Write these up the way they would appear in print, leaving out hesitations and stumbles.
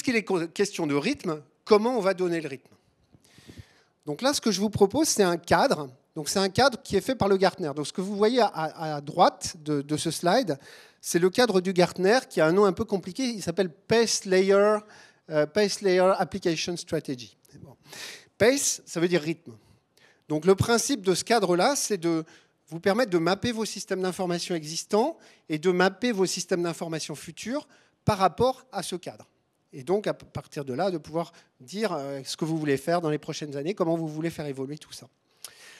puisqu'il est question de rythme, comment on va donner le rythme? Donc là, ce que je vous propose, c'est un cadre. Donc c'est un cadre qui est fait par le Gartner. Donc ce que vous voyez à droite de ce slide, c'est le cadre du Gartner qui a un nom un peu compliqué. Il s'appelle Pace Layer Application Strategy. Bon. Pace, ça veut dire rythme. Donc le principe de ce cadre-là, c'est de vous permettre de mapper vos systèmes d'information existants et de mapper vos systèmes d'information futurs par rapport à ce cadre. Et donc, à partir de là, de pouvoir dire ce que vous voulez faire dans les prochaines années, comment vous voulez faire évoluer tout ça.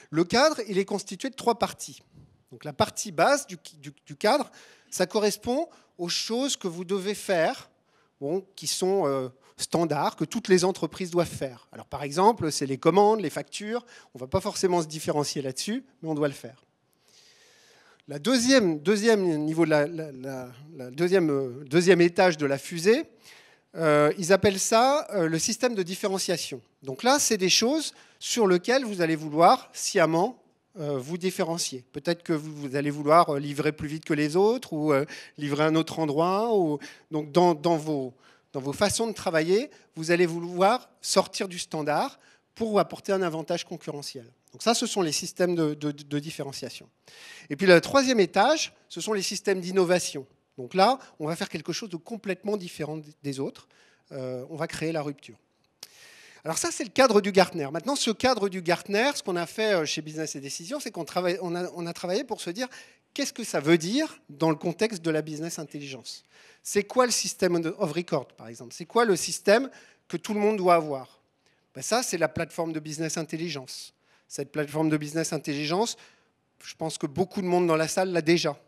Le cadre, il est constitué de 3 parties. Donc la partie base du cadre, ça correspond aux choses que vous devez faire, bon, qui sont standards, que toutes les entreprises doivent faire. Alors par exemple, c'est les commandes, les factures. On ne va pas forcément se différencier là-dessus, mais on doit le faire. La deuxième niveau deuxième étage de la fusée, ils appellent ça le système de différenciation. Donc là, c'est des choses sur lesquelles vous allez vouloir sciemment vous différencier. Peut-être que vous allez vouloir livrer plus vite que les autres ou livrer à un autre endroit. Donc dans vos façons de travailler, vous allez vouloir sortir du standard pour vous apporter un avantage concurrentiel. Donc ça, ce sont les systèmes de différenciation. Et puis le troisième étage, ce sont les systèmes d'innovation. Donc là, on va faire quelque chose de complètement différent des autres. On va créer la rupture. Alors ça, c'est le cadre du Gartner. Maintenant, ce cadre du Gartner, ce qu'on a fait chez Business et Décisions, c'est qu'on a travaillé pour se dire qu'est-ce que ça veut dire dans le contexte de la business intelligence. C'est quoi le système of record, par exemple? C'est quoi le système que tout le monde doit avoir? Ben ça, c'est la plateforme de business intelligence. Cette plateforme de business intelligence, je pense que beaucoup de monde dans la salle l'a déjà.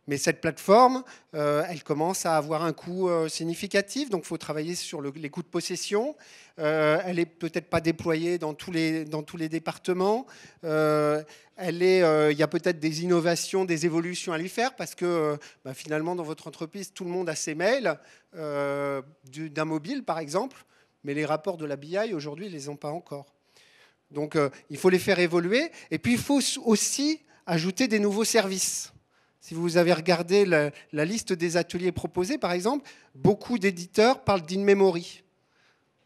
Mais cette plateforme, elle commence à avoir un coût significatif, donc il faut travailler sur les coûts de possession. Elle n'est peut-être pas déployée dans tous les départements. Il y a peut-être des innovations, des évolutions à lui faire, parce que finalement, dans votre entreprise, tout le monde a ses mails d'un mobile, par exemple, mais les rapports de la BI, aujourd'hui, ils ne les ont pas encore. Donc, il faut les faire évoluer. Et puis, il faut aussi ajouter des nouveaux services. Si vous avez regardé la liste des ateliers proposés, par exemple, beaucoup d'éditeurs parlent d'in-memory.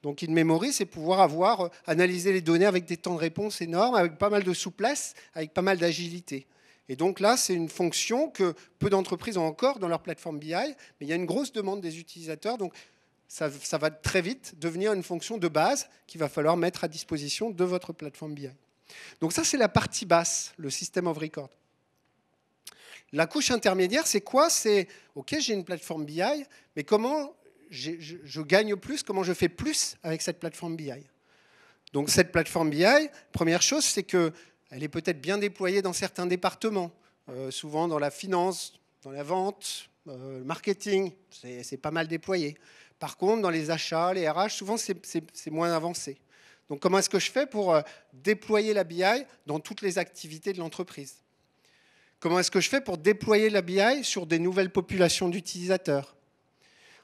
Donc, in-memory, c'est pouvoir analyser les données avec des temps de réponse énormes, avec pas mal de souplesse, avec pas mal d'agilité. Et donc là, c'est une fonction que peu d'entreprises ont encore dans leur plateforme BI, mais il y a une grosse demande des utilisateurs. Donc, ça va très vite devenir une fonction de base qu'il va falloir mettre à disposition de votre plateforme BI. Donc ça, c'est la partie basse, le system of record. La couche intermédiaire, c'est quoi? C'est, OK, j'ai une plateforme BI, mais comment je gagne plus? Comment je fais plus avec cette plateforme BI? Donc cette plateforme BI, première chose, c'est qu'elle est peut-être bien déployée dans certains départements, souvent dans la finance, dans la vente, le marketing, c'est pas mal déployé. Par contre, dans les achats, les RH, souvent, c'est moins avancé. Donc, comment est-ce que je fais pour déployer la BI dans toutes les activités de l'entreprise? Comment est-ce que je fais pour déployer la BI sur des nouvelles populations d'utilisateurs?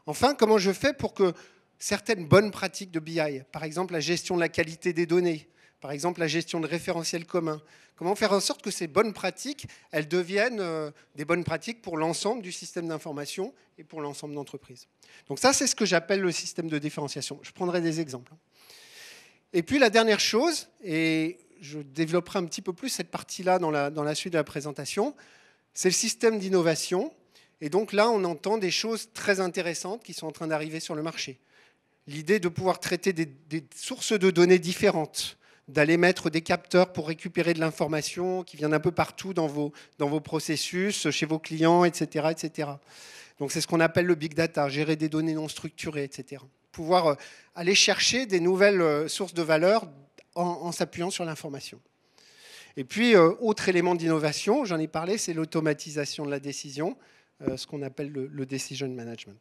Enfin, comment je fais pour que certaines bonnes pratiques de BI, par exemple la gestion de la qualité des données, par exemple la gestion de référentiels communs, comment faire en sorte que ces bonnes pratiques, elles deviennent des bonnes pratiques pour l'ensemble du système d'information et pour l'ensemble d'entreprises. Donc ça, c'est ce que j'appelle le système de différenciation. Je prendrai des exemples. Et puis la dernière chose, et je développerai un petit peu plus cette partie-là dans la suite de la présentation, c'est le système d'innovation. Et donc là, on entend des choses très intéressantes qui sont en train d'arriver sur le marché. L'idée de pouvoir traiter des sources de données différentes, d'aller mettre des capteurs pour récupérer de l'information qui vient un peu partout dans vos processus, chez vos clients, etc., etc. Donc c'est ce qu'on appelle le big data, gérer des données non structurées, etc. Pouvoir aller chercher des nouvelles sources de valeur en s'appuyant sur l'information. Et puis, autre élément d'innovation, j'en ai parlé, c'est l'automatisation de la décision, ce qu'on appelle le decision management.